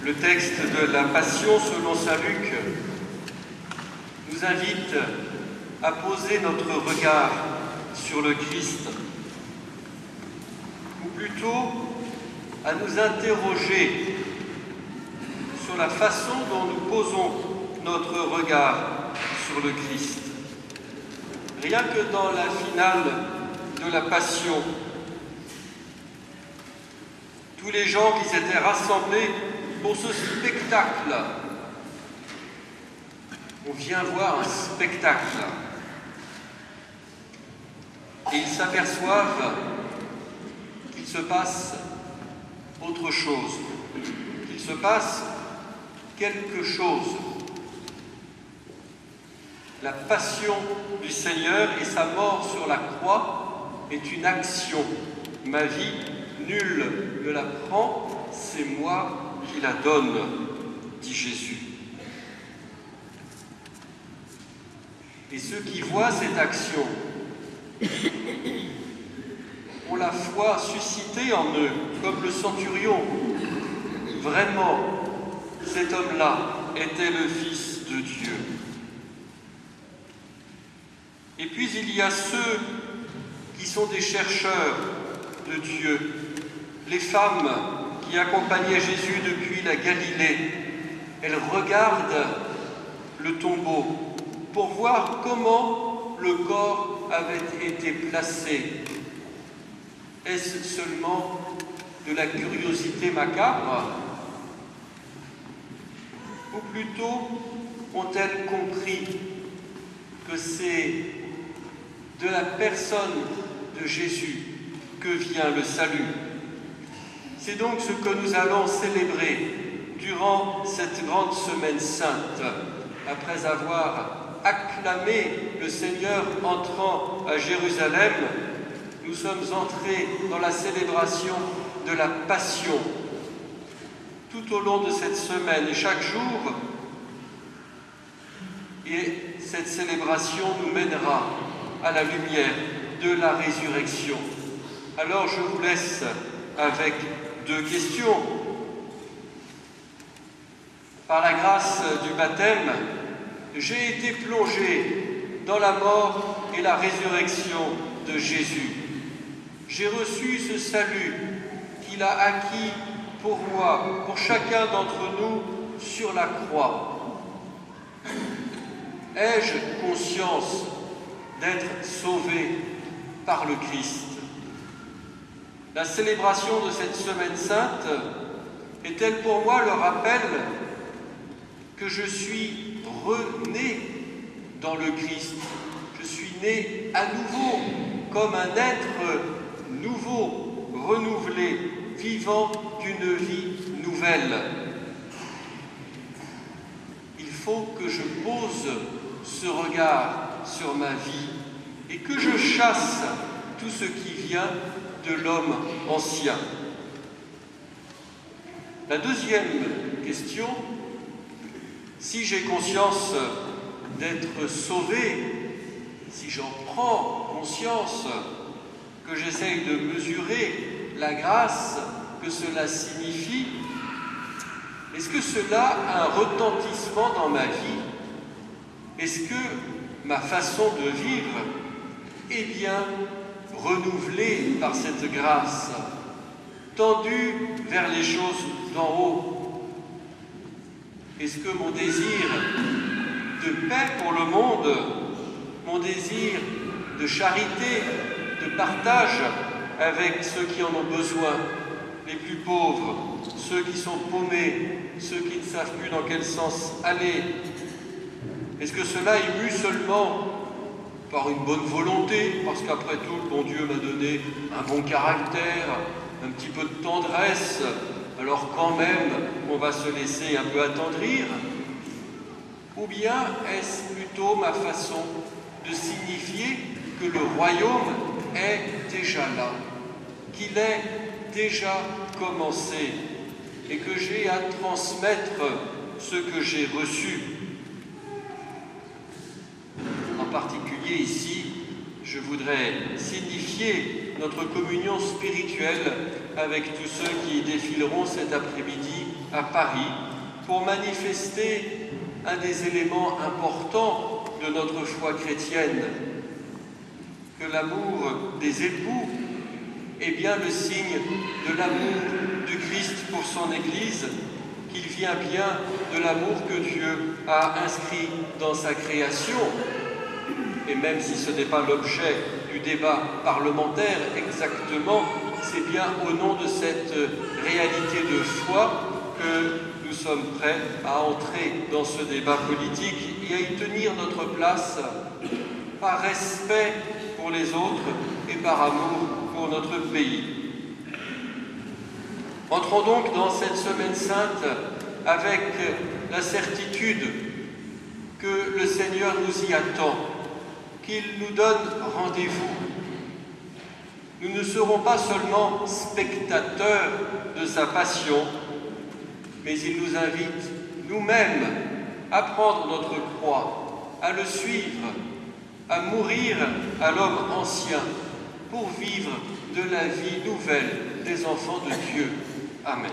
Le texte de la Passion selon saint Luc nous invite à poser notre regard sur le Christ, ou plutôt à nous interroger sur la façon dont nous posons notre regard sur le Christ. Rien que dans la finale de la Passion, tous les gens qui s'étaient rassemblés pour ce spectacle, on vient voir un spectacle, et ils s'aperçoivent qu'il se passe autre chose, qu'il se passe quelque chose. La passion du Seigneur et sa mort sur la croix est une action. Ma vie, nul ne la prend, c'est moi qui la donne, dit Jésus. Et ceux qui voient cette action ont la foi suscitée en eux, comme le centurion. Vraiment, cet homme-là était le Fils de Dieu. Et puis il y a ceux qui sont des chercheurs de Dieu, les femmes qui accompagnaient Jésus depuis la Galilée. Elles regardent le tombeau pour voir comment le corps avait été placé. Est-ce seulement de la curiosité macabre? Ou plutôt ont-elles compris que c'est de la personne de Jésus que vient le salut? C'est donc ce que nous allons célébrer durant cette grande semaine sainte, après avoir acclamé le Seigneur entrant à Jérusalem. Nous sommes entrés dans la célébration de la Passion. Tout au long de cette semaine et chaque jour, et cette célébration nous mènera à la lumière de la résurrection. Alors je vous laisse avec deux questions. Par la grâce du baptême, j'ai été plongé dans la mort et la résurrection de Jésus. J'ai reçu ce salut qu'il a acquis pour moi, pour chacun d'entre nous sur la croix. Ai-je conscience d'être sauvé par le Christ? La célébration de cette semaine sainte est-elle pour moi le rappel que je suis rené dans le Christ? Je suis né à nouveau, comme un être nouveau, renouvelé, vivant d'une vie nouvelle. Il faut que je pose ce regard sur ma vie et que je chasse tout ce qui vient de l'homme ancien. La deuxième question, si j'ai conscience d'être sauvé, si j'en prends conscience, que j'essaye de mesurer la grâce que cela signifie, est-ce que cela a un retentissement dans ma vie? Est-ce que ma façon de vivre est bien renouvelée par cette grâce, tendue vers les choses d'en haut? Est-ce que mon désir de paix pour le monde, mon désir de charité, de partage avec ceux qui en ont besoin, les plus pauvres, ceux qui sont paumés, ceux qui ne savent plus dans quel sens aller, est-ce que cela est mu seulement par une bonne volonté, parce qu'après tout, le bon Dieu m'a donné un bon caractère, un petit peu de tendresse, alors quand même, on va se laisser un peu attendrir? Ou bien est-ce plutôt ma façon de signifier que le royaume est déjà là, qu'il est déjà commencé, et que j'ai à transmettre ce que j'ai reçu? En particulier ici, je voudrais notre communion spirituelle avec tous ceux qui défileront cet après-midi à Paris pour manifester un des éléments importants de notre foi chrétienne, que l'amour des époux est bien le signe de l'amour du Christ pour son Église, qu'il vient bien de l'amour que Dieu a inscrit dans sa création. Et même si ce n'est pas l'objet du débat parlementaire exactement, c'est bien au nom de cette réalité de foi que nous sommes prêts à entrer dans ce débat politique et à y tenir notre place par respect pour les autres et par amour pour notre pays. Entrons donc dans cette Semaine Sainte avec la certitude que le Seigneur nous y attend, qu'il nous donne rendez-vous. Nous ne serons pas seulement spectateurs de sa passion, mais il nous invite nous-mêmes à prendre notre croix, à le suivre, à mourir à l'homme ancien pour vivre de la vie nouvelle des enfants de Dieu. Amen.